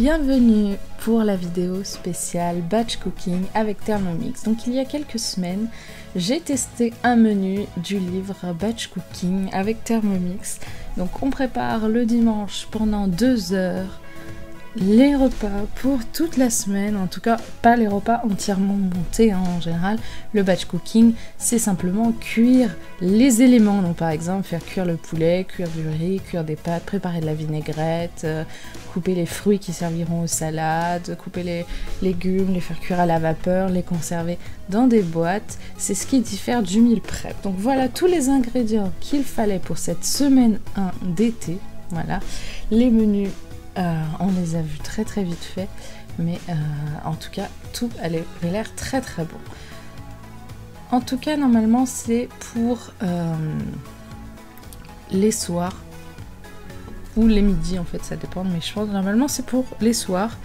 Bienvenue pour la vidéo spéciale batch cooking avec Thermomix. Donc il y a quelques semaines, j'ai testé un menu du livre batch cooking avec Thermomix. Donc on prépare le dimanche pendant 2 heures les repas pour toute la semaine, en tout cas pas les repas entièrement montés en général. Le batch cooking, c'est simplement cuire les éléments, donc par exemple faire cuire le poulet, cuire du riz, cuire des pâtes, préparer de la vinaigrette, couper les fruits qui serviront aux salades, couper les légumes, les faire cuire à la vapeur, les conserver dans des boîtes. C'est ce qui diffère du meal prep. Donc voilà tous les ingrédients qu'il fallait pour cette semaine 1 d'été. Voilà, les menus. On les a vus très vite fait, mais en tout cas tout avait l'air très bon. En tout cas normalement c'est pour les soirs ou les midis en fait, ça dépend, mais je pense normalement c'est pour les soirs.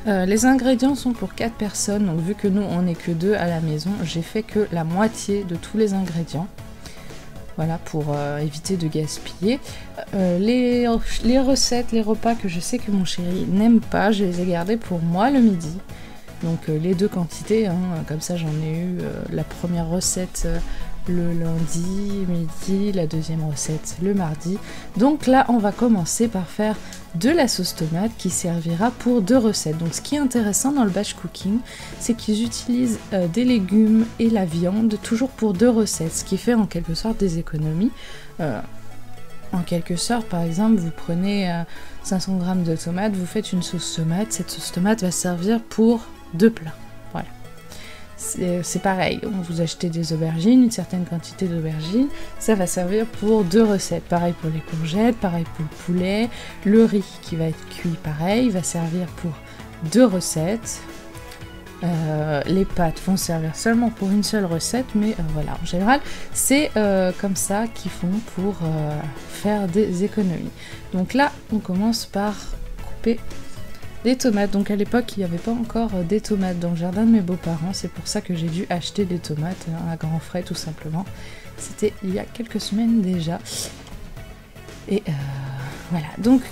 Les ingrédients sont pour 4 personnes, donc vu que nous on n'est que 2 à la maison, j'ai fait que la moitié de tous les ingrédients. Voilà, pour éviter de gaspiller. Les recettes, les repas que je sais que mon chéri n'aime pas, je les ai gardés pour moi le midi. Donc les 2 quantités, hein, comme ça j'en ai eu la première recette le lundi midi, la deuxième recette le mardi. Donc là on va commencer par faire de la sauce tomate qui servira pour 2 recettes. Donc ce qui est intéressant dans le batch cooking, c'est qu'ils utilisent des légumes et la viande toujours pour 2 recettes, ce qui fait en quelque sorte des économies. En quelque sorte, par exemple, vous prenez 500 g de tomates, vous faites une sauce tomate, cette sauce tomate va servir pour 2 plats. Voilà. C'est pareil, vous achetez des aubergines, une certaine quantité d'aubergines, ça va servir pour 2 recettes. Pareil pour les courgettes, pareil pour le poulet, le riz qui va être cuit, pareil, va servir pour 2 recettes. Les pâtes vont servir seulement pour une seule recette, mais voilà, en général, c'est comme ça qu'ils font pour faire des économies. Donc là, on commence par couper des tomates. Donc à l'époque, il n'y avait pas encore des tomates dans le jardin de mes beaux-parents, c'est pour ça que j'ai dû acheter des tomates à grands frais tout simplement. C'était il y a quelques semaines déjà. Et voilà, donc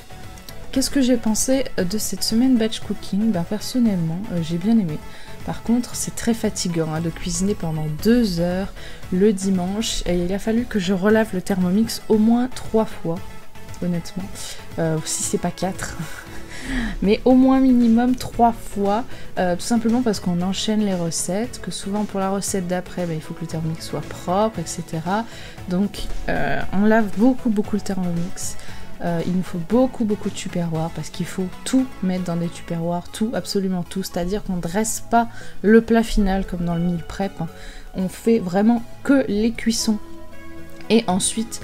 qu'est-ce que j'ai pensé de cette semaine batch cooking? Personnellement, j'ai bien aimé. Par contre, c'est très fatigant de cuisiner pendant 2 heures le dimanche. Et il a fallu que je relave le Thermomix au moins 3 fois, honnêtement. Si c'est pas 4. Mais au moins minimum 3 fois, tout simplement parce qu'on enchaîne les recettes, que souvent pour la recette d'après, il faut que le Thermomix soit propre, etc. Donc on lave beaucoup le Thermomix. Il nous faut beaucoup de tupperwares parce qu'il faut tout mettre dans des tupperwares, tout, absolument tout, c'est-à-dire qu'on ne dresse pas le plat final comme dans le meal prep, hein. On fait vraiment que les cuissons et ensuite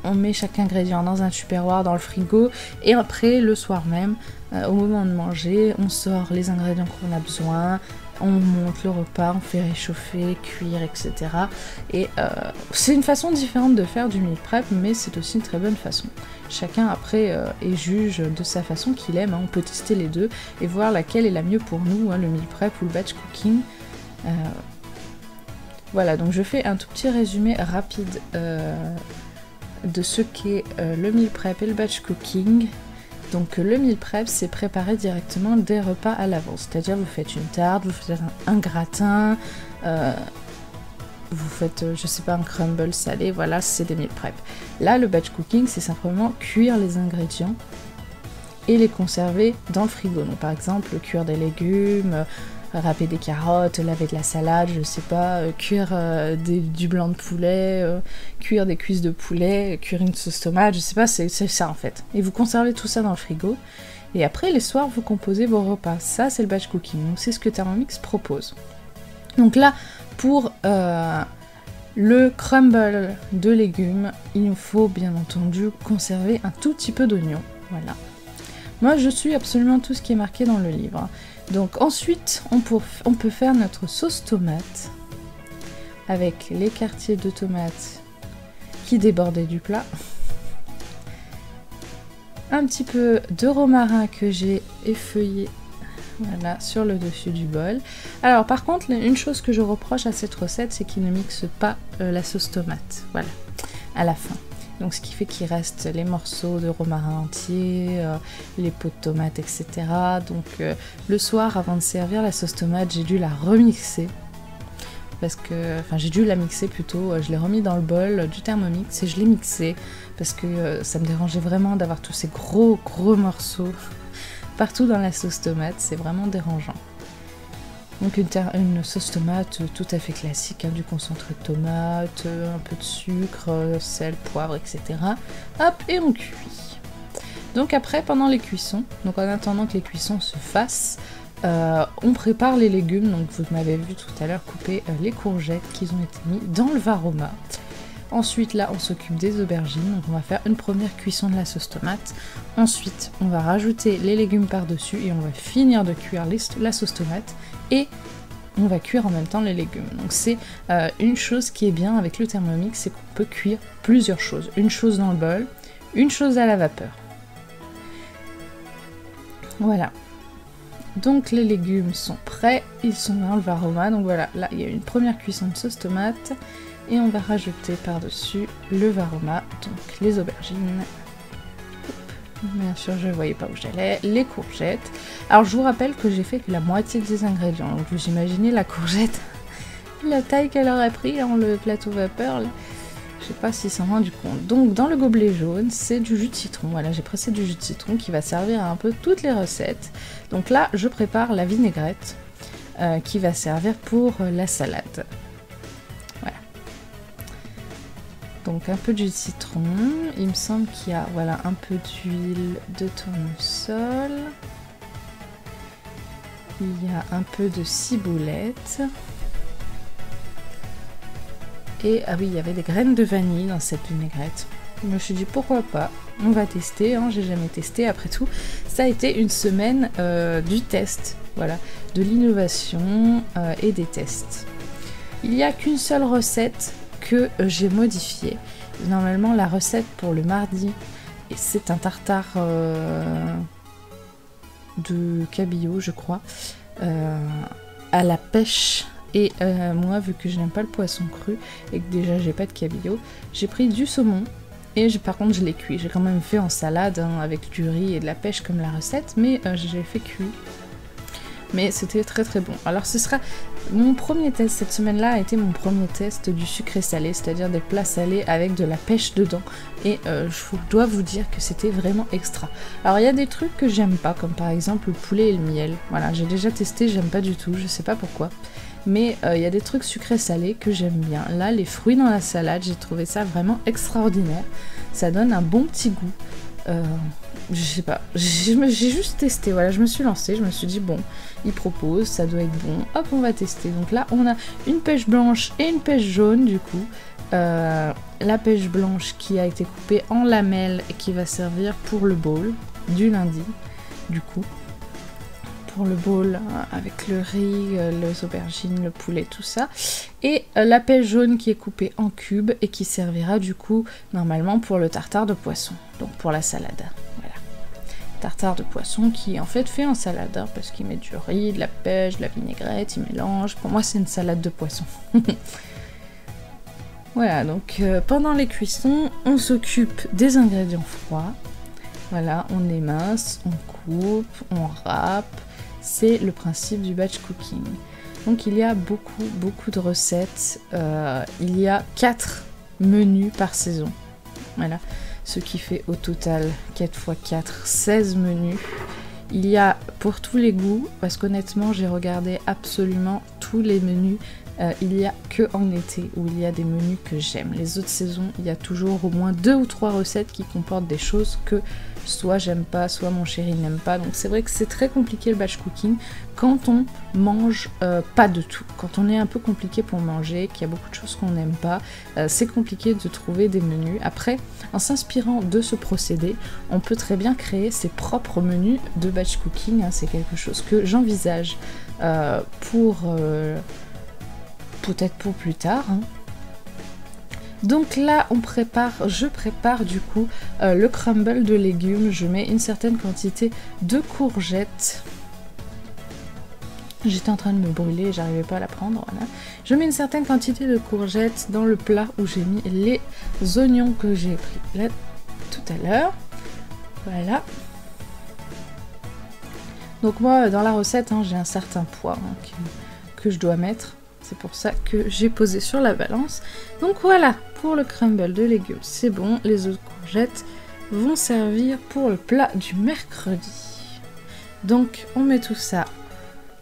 on met chaque ingrédient dans un tupperware dans le frigo et après le soir même, au moment de manger, on sort les ingrédients qu'on a besoin, on monte le repas, on fait réchauffer, cuire, etc. Et c'est une façon différente de faire du meal prep, mais c'est aussi une très bonne façon. Chacun après est juge de sa façon qu'il aime, hein. On peut tester les 2 et voir laquelle est la mieux pour nous, hein, le meal prep ou le batch cooking. Voilà, donc je fais un tout petit résumé rapide de ce qu'est le meal prep et le batch cooking. Donc le meal prep, c'est préparer directement des repas à l'avance, c'est-à-dire vous faites une tarte, vous faites un gratin, vous faites, je sais pas, un crumble salé, voilà, c'est des meal prep. Là, le batch cooking, c'est simplement cuire les ingrédients et les conserver dans le frigo. Donc par exemple, cuire des légumes, râper des carottes, laver de la salade, je sais pas, cuire du blanc de poulet, cuire des cuisses de poulet, cuire une sauce tomate, je sais pas, c'est ça en fait. Et vous conservez tout ça dans le frigo, et après les soirs vous composez vos repas. Ça c'est le batch cooking, donc c'est ce que Thermomix propose. Donc là, pour le crumble de légumes, il nous faut bien entendu conserver un tout petit peu d'oignon, voilà. Moi je suis absolument tout ce qui est marqué dans le livre. Donc ensuite, on peut faire notre sauce tomate avec les quartiers de tomates qui débordaient du plat. Un petit peu de romarin que j'ai effeuillé, voilà, sur le dessus du bol. Alors par contre, une chose que je reproche à cette recette, c'est qu'il ne mixe pas la sauce tomate, voilà, à la fin. Donc ce qui fait qu'il reste les morceaux de romarin entier, les pots de tomates, etc. Donc le soir, avant de servir la sauce tomate, j'ai dû la remixer. Parce que, enfin j'ai dû la mixer plutôt, je l'ai remis dans le bol du Thermomix et je l'ai mixé parce que ça me dérangeait vraiment d'avoir tous ces gros morceaux partout dans la sauce tomate, c'est vraiment dérangeant. Donc une sauce tomate tout à fait classique, hein, du concentré de tomate, un peu de sucre, sel, poivre, etc. Hop, et on cuit. Donc après, pendant les cuissons, donc en attendant que les cuissons se fassent, on prépare les légumes. Donc vous m'avez vu tout à l'heure couper les courgettes qui ont été mis dans le Varoma. Ensuite là on s'occupe des aubergines, donc on va faire une première cuisson de la sauce tomate. Ensuite on va rajouter les légumes par dessus et on va finir de cuire la sauce tomate et on va cuire en même temps les légumes. Donc c'est une chose qui est bien avec le Thermomix, c'est qu'on peut cuire plusieurs choses. Une chose dans le bol, une chose à la vapeur. Voilà. Donc les légumes sont prêts, ils sont dans le Varoma. Donc voilà, là il y a une première cuisson de sauce tomate. Et on va rajouter par-dessus le Varoma, donc les aubergines. Bien sûr, je ne voyais pas où j'allais. Les courgettes. Alors, je vous rappelle que j'ai fait la moitié des ingrédients. Donc, vous imaginez la courgette, la taille qu'elle aurait pris dans le plateau vapeur. Là. Je sais pas s'ils s'en rendent compte. Donc, dans le gobelet jaune, c'est du jus de citron. Voilà, j'ai pressé du jus de citron qui va servir à un peu toutes les recettes. Donc là, je prépare la vinaigrette qui va servir pour la salade. Donc un peu de jus de citron, il me semble qu'il y a voilà, un peu d'huile de tournesol, il y a un peu de ciboulette, et ah oui, il y avait des graines de vanille dans cette vinaigrette. Je me suis dit pourquoi pas, on va tester, hein, j'ai jamais testé, après tout, ça a été une semaine du test, voilà, de l'innovation et des tests. Il n'y a qu'une seule recette que j'ai modifié. Normalement la recette pour le mardi, c'est un tartare de cabillaud je crois, à la pêche, et moi vu que je n'aime pas le poisson cru et que déjà j'ai pas de cabillaud, j'ai pris du saumon et par contre je l'ai cuit. J'ai quand même fait en salade hein, avec du riz et de la pêche comme la recette, mais j'ai fait cuit. Mais c'était très bon. Alors ce sera mon premier test, cette semaine-là a été mon premier test du sucré salé, c'est-à-dire des plats salés avec de la pêche dedans. Et je dois vous dire que c'était vraiment extra. Alors il y a des trucs que j'aime pas, comme par exemple le poulet et le miel. Voilà, j'ai déjà testé, j'aime pas du tout, je sais pas pourquoi. Mais il y a des trucs sucrés salés que j'aime bien. Là, les fruits dans la salade, j'ai trouvé ça vraiment extraordinaire. Ça donne un bon petit goût. Je sais pas, j'ai juste testé, voilà, je me suis lancée, je me suis dit bon, il propose, ça doit être bon, hop on va tester. Donc là on a une pêche blanche et une pêche jaune du coup, la pêche blanche qui a été coupée en lamelles et qui va servir pour le bowl du lundi du coup, pour le bowl avec le riz, les aubergines, le poulet, tout ça, et la pêche jaune qui est coupée en cubes et qui servira du coup normalement pour le tartare de poisson, donc pour la salade. Voilà, tartare de poisson qui est en fait en salade hein, parce qu'il met du riz, de la pêche, de la vinaigrette, il mélange. Pour moi c'est une salade de poisson. Voilà, donc pendant les cuissons on s'occupe des ingrédients froids. Voilà, on émince, on coupe, on râpe. C'est le principe du batch cooking. Donc il y a beaucoup de recettes. Il y a 4 menus par saison. Voilà, ce qui fait au total 4 x 4, 16 menus. Il y a pour tous les goûts, parce qu'honnêtement j'ai regardé absolument tous les menus. Il y a que en été où il y a des menus que j'aime. Les autres saisons, il y a toujours au moins 2 ou 3 recettes qui comportent des choses que soit j'aime pas, soit mon chéri n'aime pas. Donc c'est vrai que c'est très compliqué le batch cooking quand on mange pas de tout. Quand on est un peu compliqué pour manger, qu'il y a beaucoup de choses qu'on n'aime pas, c'est compliqué de trouver des menus. Après, en s'inspirant de ce procédé, on peut très bien créer ses propres menus de batch cooking. Hein. C'est quelque chose que j'envisage pour... peut-être pour plus tard. Hein. Donc là, je prépare du coup le crumble de légumes. Je mets une certaine quantité de courgettes J'étais en train de me brûler, j'arrivais pas à la prendre, voilà. Je mets une certaine quantité de courgettes dans le plat où j'ai mis les oignons que j'ai pris là tout à l'heure. Voilà. Donc moi, dans la recette, hein, j'ai un certain poids que je dois mettre. C'est pour ça que j'ai posé sur la balance. Donc voilà, pour le crumble de légumes, c'est bon. Les autres courgettes vont servir pour le plat du mercredi. Donc on met tout ça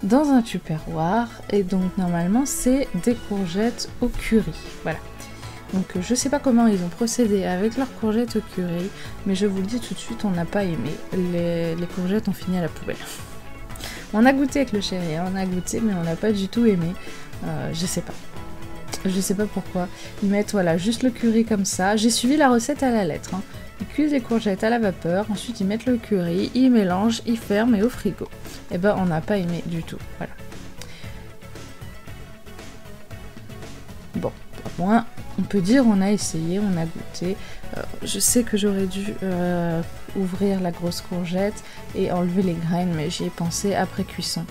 dans un tupperware, et donc normalement c'est des courgettes au curry, voilà. Donc je sais pas comment ils ont procédé avec leurs courgettes au curry, mais je vous le dis tout de suite, on n'a pas aimé. Les courgettes ont fini à la poubelle. On a goûté avec le chéri, hein, on a goûté, mais on n'a pas du tout aimé. Je sais pas. Je sais pas pourquoi. Ils mettent voilà, juste le curry comme ça. J'ai suivi la recette à la lettre, hein. Ils cuisent les courgettes à la vapeur, ensuite ils mettent le curry, ils mélangent, ils ferment et au frigo. Et ben on n'a pas aimé du tout, voilà. Bon, au moins on peut dire on a essayé, on a goûté. Je sais que j'aurais dû ouvrir la grosse courgette et enlever les graines, mais j'y ai pensé après cuisson.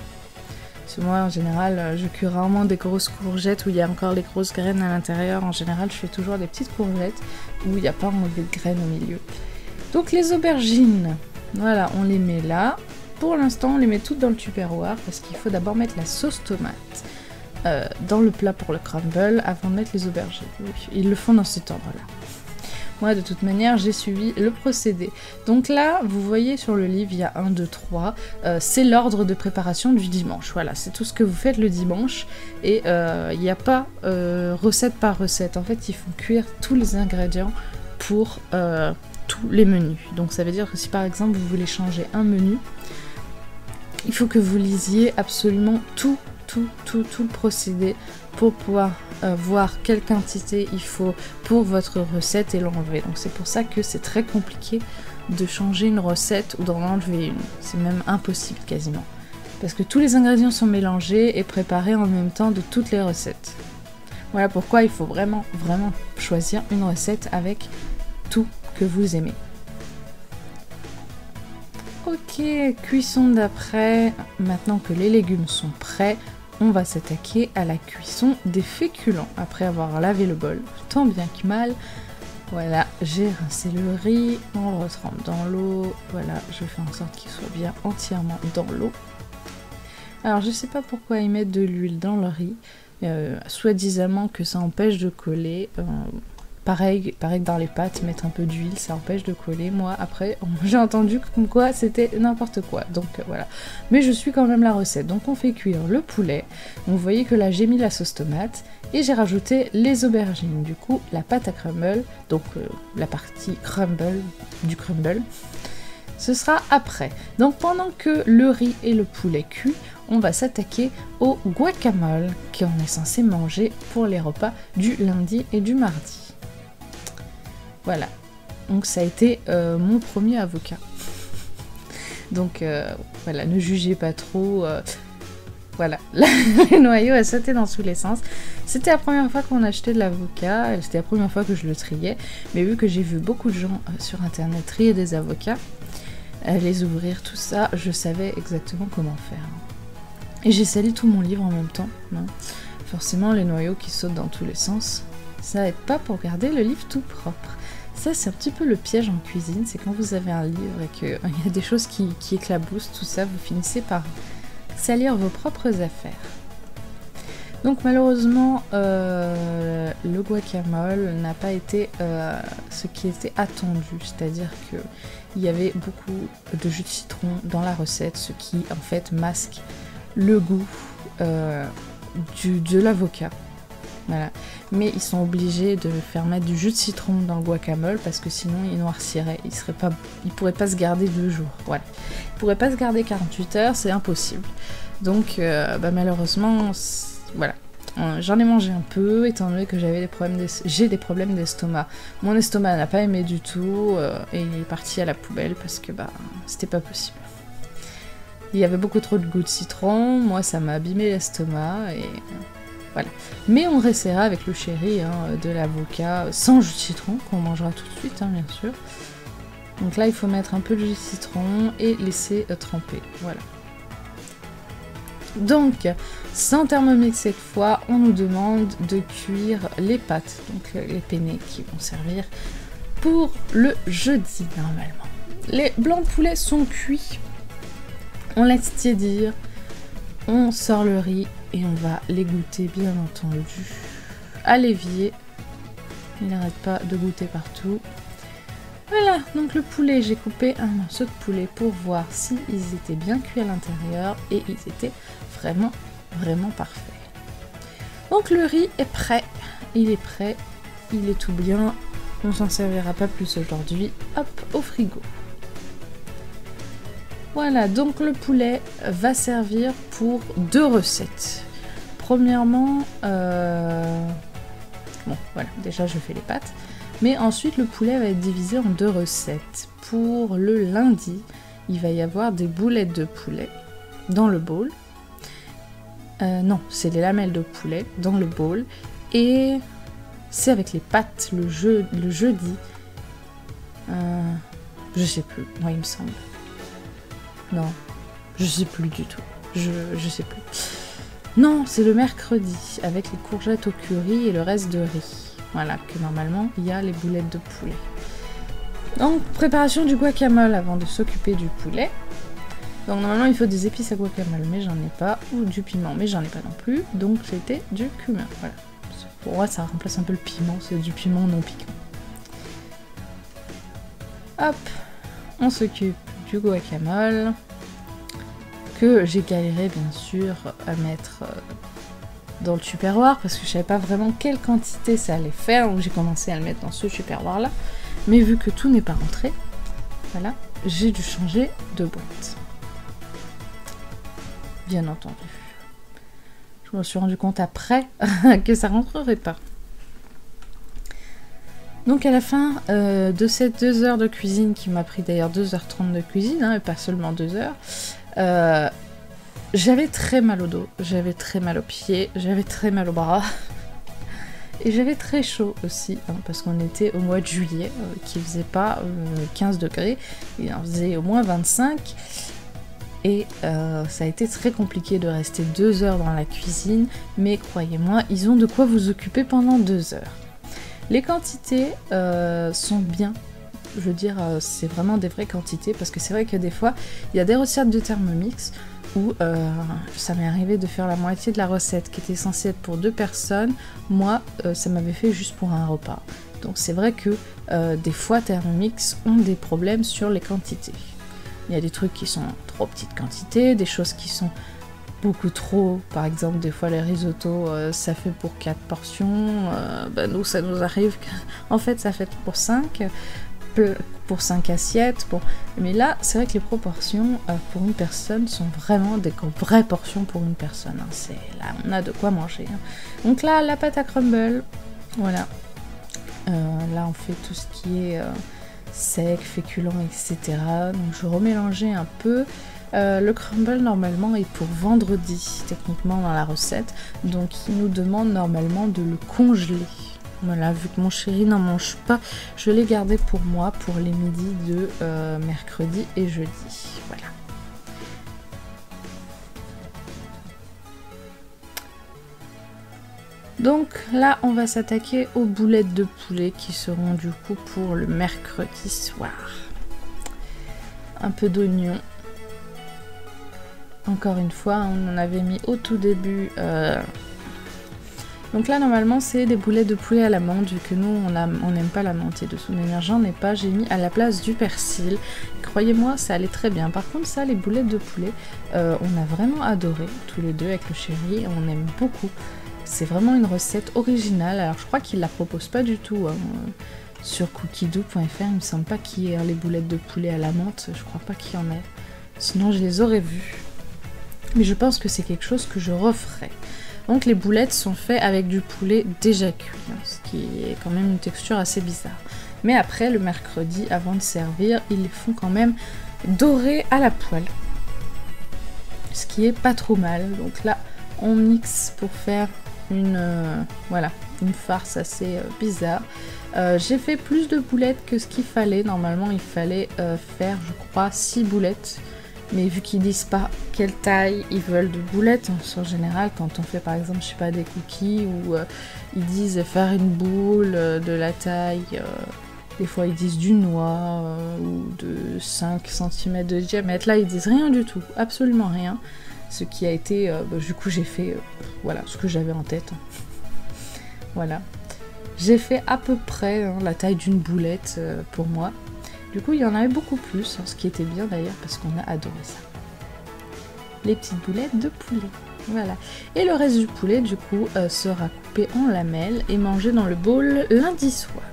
Parce que moi en général je cuis rarement des grosses courgettes où il y a encore les grosses graines à l'intérieur. En général je fais toujours des petites courgettes où il n'y a pas enlevé de graines au milieu. Donc les aubergines, voilà, on les met là. Pour l'instant on les met toutes dans le tupperware parce qu'il faut d'abord mettre la sauce tomate dans le plat pour le crumble avant de mettre les aubergines. Oui, ils le font dans cet ordre là. Moi de toute manière j'ai suivi le procédé. Donc là vous voyez sur le livre il y a 1, 2, 3, c'est l'ordre de préparation du dimanche. Voilà, c'est tout ce que vous faites le dimanche et il n'y a pas recette par recette. En fait il faut cuire tous les ingrédients pour tous les menus. Donc ça veut dire que si par exemple vous voulez changer un menu, il faut que vous lisiez absolument tout le procédé pour pouvoir voir quelle quantité il faut pour votre recette et l'enlever. Donc c'est pour ça que c'est très compliqué de changer une recette ou d'en enlever une. C'est même impossible quasiment. Parce que tous les ingrédients sont mélangés et préparés en même temps de toutes les recettes. Voilà pourquoi il faut vraiment choisir une recette avec tout que vous aimez. Ok, cuisson d'après. Maintenant que les légumes sont prêts, on va s'attaquer à la cuisson des féculents. Après avoir lavé le bol, tant bien que mal, voilà, j'ai rincé le riz, on le retrempe dans l'eau, voilà, je fais en sorte qu'il soit bien entièrement dans l'eau. Alors je sais pas pourquoi ils mettent de l'huile dans le riz, soi-disant que ça empêche de coller. Pareil que dans les pâtes, mettre un peu d'huile, ça empêche de coller. Moi, après, j'ai entendu comme quoi c'était n'importe quoi. Donc voilà. Mais je suis quand même la recette. Donc on fait cuire le poulet. Donc, vous voyez que là, j'ai mis la sauce tomate et j'ai rajouté les aubergines. Du coup, la pâte à crumble, donc la partie crumble du crumble, ce sera après. Donc pendant que le riz et le poulet cuit, on va s'attaquer au guacamole qu'on est censé manger pour les repas du lundi et du mardi. Voilà, donc ça a été mon premier avocat. Donc voilà, ne jugez pas trop. Voilà, les noyaux a sauté dans tous les sens. C'était la première fois qu'on achetait de l'avocat, c'était la première fois que je le triais. Mais vu que j'ai vu beaucoup de gens sur internet trier des avocats, les ouvrir, tout ça, je savais exactement comment faire. Et j'ai sali tout mon livre en même temps. Non, forcément, les noyaux qui sautent dans tous les sens, ça aide pas pour garder le livre tout propre. Ça, c'est un petit peu le piège en cuisine, c'est quand vous avez un livre et qu'il y a des choses qui éclaboussent, tout ça, vous finissez par salir vos propres affaires. Donc malheureusement, le guacamole n'a pas été ce qui était attendu, c'est-à-dire qu'il y avait beaucoup de jus de citron dans la recette, ce qui en fait masque le goût de l'avocat. Voilà. Mais ils sont obligés de faire mettre du jus de citron dans le guacamole parce que sinon il noircirait, il pourrait pas se garder 2 jours. Voilà. Il pourrait pas se garder 48 heures, c'est impossible. Donc malheureusement, voilà. J'en ai mangé un peu, étant donné que j'ai des problèmes d'estomac. Mon estomac n'a pas aimé du tout et il est parti à la poubelle parce que c'était pas possible. Il y avait beaucoup trop de goût de citron, moi ça m'a abîmé l'estomac et voilà. Mais on réessayera avec le chéri de l'avocat sans jus de citron, qu'on mangera tout de suite, bien sûr. Donc là, il faut mettre un peu de jus de citron et laisser tremper. Voilà. Donc, sans Thermomix cette fois, on nous demande de cuire les pâtes, donc les penne qui vont servir pour le jeudi normalement. Les blancs de poulet sont cuits, on laisse tiédir, on sort le riz et on va les goûter bien entendu à l'évier. Il n'arrête pas de goûter partout. Voilà, donc le poulet, j'ai coupé un morceau de poulet pour voir si ils étaient bien cuits à l'intérieur et ils étaient vraiment, vraiment parfaits. Donc le riz est prêt, il est prêt, il est tout bien, on s'en servira pas plus aujourd'hui, hop, au frigo. Voilà, donc le poulet va servir pour 2 recettes. Premièrement, bon voilà, déjà je fais les pâtes. Mais ensuite, le poulet va être divisé en 2 recettes. Pour le lundi, il va y avoir des boulettes de poulet dans le bowl. Non, c'est les lamelles de poulet dans le bowl. Et c'est avec les pâtes le jeudi. Je sais plus, moi il me semble. Non, je sais plus du tout. Je sais plus. Non, c'est le mercredi avec les courgettes au curry et le reste de riz. Voilà, que normalement, il y a les boulettes de poulet. Donc, préparation du guacamole avant de s'occuper du poulet. Donc, normalement, il faut des épices à guacamole, mais j'en ai pas. Ou du piment, mais j'en ai pas non plus. Donc, c'était du cumin. Voilà. Pour moi, ça remplace un peu le piment. C'est du piment non piquant. Hop, on s'occupe du guacamole. Que j'ai galéré, bien sûr, à mettre dans le tupperware parce que je savais pas vraiment quelle quantité ça allait faire, donc j'ai commencé à le mettre dans ce tupperware là, mais vu que tout n'est pas rentré, voilà, j'ai dû changer de boîte, bien entendu. Je me suis rendu compte après que ça rentrerait pas. Donc à la fin de ces 2 heures de cuisine, qui m'a pris d'ailleurs 2h30 de cuisine, hein, et pas seulement 2 heures, j'avais très mal au dos, j'avais très mal aux pieds, j'avais très mal au bras. Et j'avais très chaud aussi, hein, parce qu'on était au mois de juillet, qui faisait pas 15 degrés, il en faisait au moins 25. Et ça a été très compliqué de rester 2 heures dans la cuisine, mais croyez-moi, ils ont de quoi vous occuper pendant 2 heures. Les quantités sont bien. Je veux dire, c'est vraiment des vraies quantités, parce que c'est vrai que des fois, il y a des recettes de Thermomix où ça m'est arrivé de faire la moitié de la recette qui était censée être pour 2 personnes. Moi, ça m'avait fait juste pour un repas. Donc c'est vrai que des fois, Thermomix ont des problèmes sur les quantités. Il y a des trucs qui sont trop petites quantités, des choses qui sont beaucoup trop. Par exemple, des fois, les risottos, ça fait pour 4 portions. Nous, ça nous arrive qu'en fait, ça fait pour 5. Pour 5 assiettes, bon. Mais là c'est vrai que les proportions pour une personne sont vraiment des vraies portions pour une personne, hein. C'est là on a de quoi manger, hein. Donc là la pâte à crumble, voilà, là on fait tout ce qui est sec, féculent, etc. Donc je remélangeais un peu. Le crumble normalement est pour vendredi techniquement dans la recette, donc il nous demande normalement de le congeler. Voilà, vu que mon chéri n'en mange pas, je l'ai gardé pour moi pour les midis de mercredi et jeudi. Voilà. Donc là, on va s'attaquer aux boulettes de poulet qui seront du coup pour le mercredi soir. Un peu d'oignon. Encore une fois, on en avait mis au tout début. Donc là normalement c'est des boulettes de poulet à la menthe, vu que nous on n'aime pas la menthe et de toute manière j'en ai pas, j'ai mis à la place du persil. Croyez-moi ça allait très bien. Par contre ça, les boulettes de poulet, on a vraiment adoré tous les deux avec le chéri, on aime beaucoup. C'est vraiment une recette originale, alors je crois qu'ils la proposent pas du tout hein, sur cookiedoo.fr, il me semble pas qu'il y ait les boulettes de poulet à la menthe, je crois pas qu'il y en ait. Sinon je les aurais vues. Mais je pense que c'est quelque chose que je referai. Donc les boulettes sont faites avec du poulet déjà cuit, hein, ce qui est quand même une texture assez bizarre. Mais après, le mercredi, avant de servir, ils les font quand même dorer à la poêle. Ce qui est pas trop mal. Donc là, on mixe pour faire une farce assez bizarre. J'ai fait plus de boulettes que ce qu'il fallait. Normalement, il fallait faire, je crois, 6 boulettes. Mais vu qu'ils disent pas quelle taille ils veulent de boulettes, en général, quand on fait par exemple, je sais pas, des cookies, ou ils disent faire une boule de la taille, des fois ils disent d'une noix, ou de 5 cm de diamètre. Là, ils disent rien du tout, absolument rien. Ce qui a été, du coup j'ai fait, voilà, ce que j'avais en tête. Voilà. J'ai fait à peu près la taille d'une boulette pour moi. Du coup, il y en avait beaucoup plus, ce qui était bien d'ailleurs parce qu'on a adoré ça. Les petites boulettes de poulet. Voilà. Et le reste du poulet, du coup, sera coupé en lamelles et mangé dans le bowl lundi soir.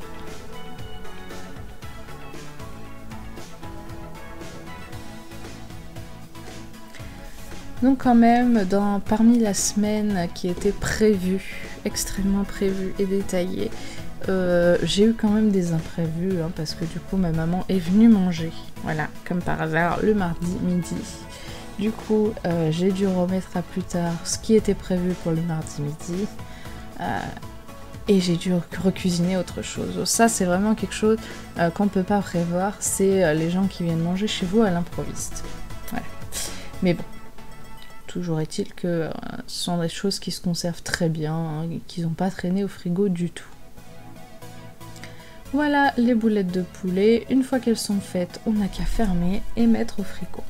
Donc quand même, parmi la semaine qui était prévue, extrêmement prévue et détaillée, j'ai eu quand même des imprévus, parce que du coup ma maman est venue manger, voilà, comme par hasard, le mardi midi. Du coup, j'ai dû remettre à plus tard ce qui était prévu pour le mardi midi, et j'ai dû recuisiner autre chose. Ça, c'est vraiment quelque chose qu'on ne peut pas prévoir, c'est les gens qui viennent manger chez vous à l'improviste. Voilà. Mais bon. Toujours est-il que ce sont des choses qui se conservent très bien, qui n'ont pas traîné au frigo du tout. Voilà les boulettes de poulet. Une fois qu'elles sont faites, on n'a qu'à fermer et mettre au frigo.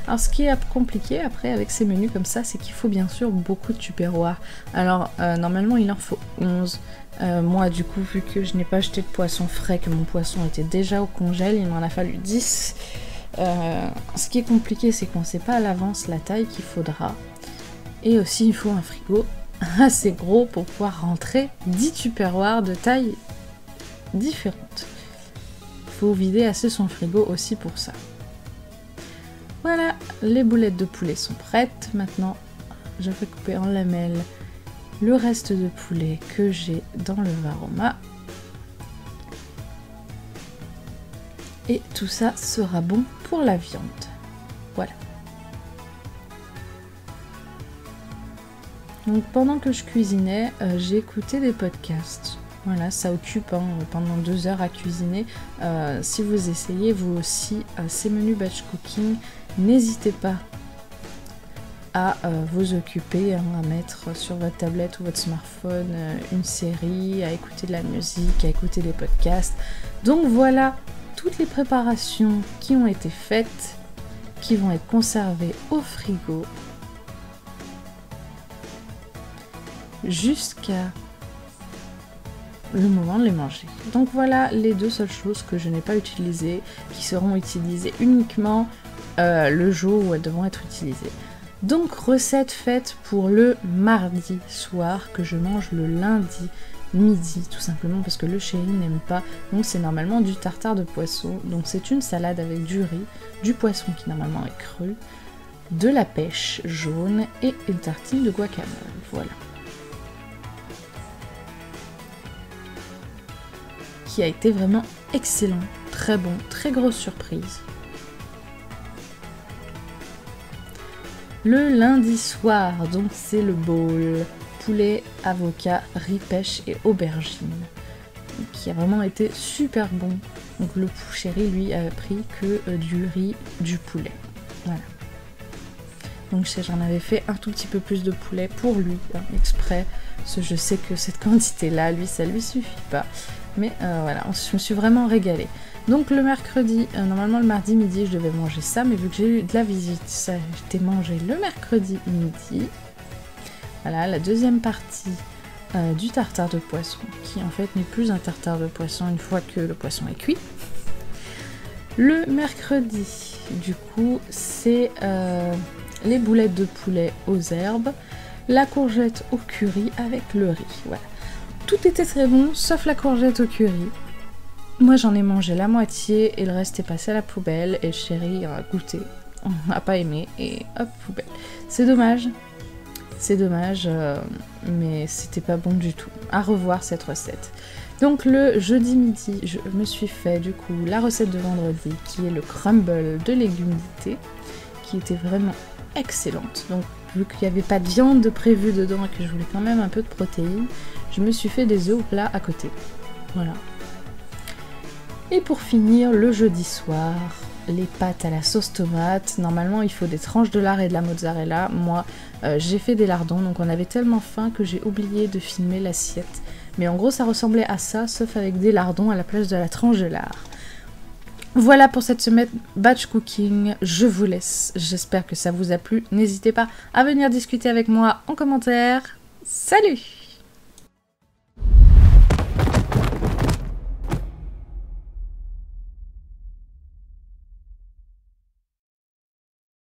Alors ce qui est compliqué après avec ces menus comme ça, c'est qu'il faut bien sûr beaucoup de tupperware. Alors normalement il en faut 11. Moi du coup, vu que je n'ai pas acheté de poisson frais, que mon poisson était déjà au congèle, il m'en a fallu 10. Ce qui est compliqué, c'est qu'on ne sait pas à l'avance la taille qu'il faudra. Et aussi, il faut un frigo assez gros pour pouvoir rentrer 10 tupperwares de taille différentes. Il faut vider assez son frigo aussi pour ça. Voilà, les boulettes de poulet sont prêtes. Maintenant, je vais couper en lamelles le reste de poulet que j'ai dans le Varoma. Et tout ça sera bon pour la viande. Voilà. Donc pendant que je cuisinais, j'ai écouté des podcasts. Voilà, ça occupe pendant 2 heures à cuisiner. Si vous essayez vous aussi ces menus batch cooking, n'hésitez pas à vous occuper, à mettre sur votre tablette ou votre smartphone une série, à écouter de la musique, à écouter des podcasts. Donc voilà toutes les préparations qui ont été faites, qui vont être conservées au frigo jusqu'à le moment de les manger. Donc voilà les 2 seules choses que je n'ai pas utilisées, qui seront utilisées uniquement le jour où elles devront être utilisées. Donc recette faite pour le mardi soir, que je mange le lundi midi, tout simplement parce que le chéri n'aime pas. Donc c'est normalement du tartare de poisson. Donc c'est une salade avec du riz, du poisson qui normalement est cru, de la pêche jaune et une tartine de guacamole. Voilà. Qui a été vraiment excellent, très bon, très grosse surprise. Le lundi soir, donc c'est le bowl poulet, avocat, riz, pêche et aubergine, qui a vraiment été super bon. Donc le chéri lui a pris que du riz, du poulet. Voilà. Donc j'en avais fait un tout petit peu plus de poulet pour lui, exprès, parce que je sais que cette quantité-là, lui, ça lui suffit pas. Mais voilà, je me suis vraiment régalée. Donc le mercredi, normalement le mardi midi, je devais manger ça, mais vu que j'ai eu de la visite, ça a été mangé le mercredi midi. Voilà, la deuxième partie du tartare de poisson, qui en fait n'est plus un tartare de poisson une fois que le poisson est cuit. Le mercredi, du coup, c'est les boulettes de poulet aux herbes, la courgette au curry avec le riz. Voilà. Tout était très bon, sauf la courgette au curry. Moi, j'en ai mangé la moitié et le reste est passé à la poubelle. Et le chéri a goûté, on n'a pas aimé et hop, poubelle. C'est dommage. C'est dommage, mais c'était pas bon du tout. À revoir cette recette. Donc le jeudi midi, je me suis fait du coup la recette de vendredi, qui est le crumble de légumes d'été, qui était vraiment excellente. Donc vu qu'il n'y avait pas de viande de prévu dedans et que je voulais quand même un peu de protéines, je me suis fait des œufs au plat à côté. Voilà. Et pour finir, le jeudi soir, les pâtes à la sauce tomate. Normalement, il faut des tranches de lard et de la mozzarella. Moi, j'ai fait des lardons, donc on avait tellement faim que j'ai oublié de filmer l'assiette. Mais en gros, ça ressemblait à ça, sauf avec des lardons à la place de la tranche de lard. Voilà pour cette semaine batch cooking, je vous laisse. J'espère que ça vous a plu. N'hésitez pas à venir discuter avec moi en commentaire. Salut!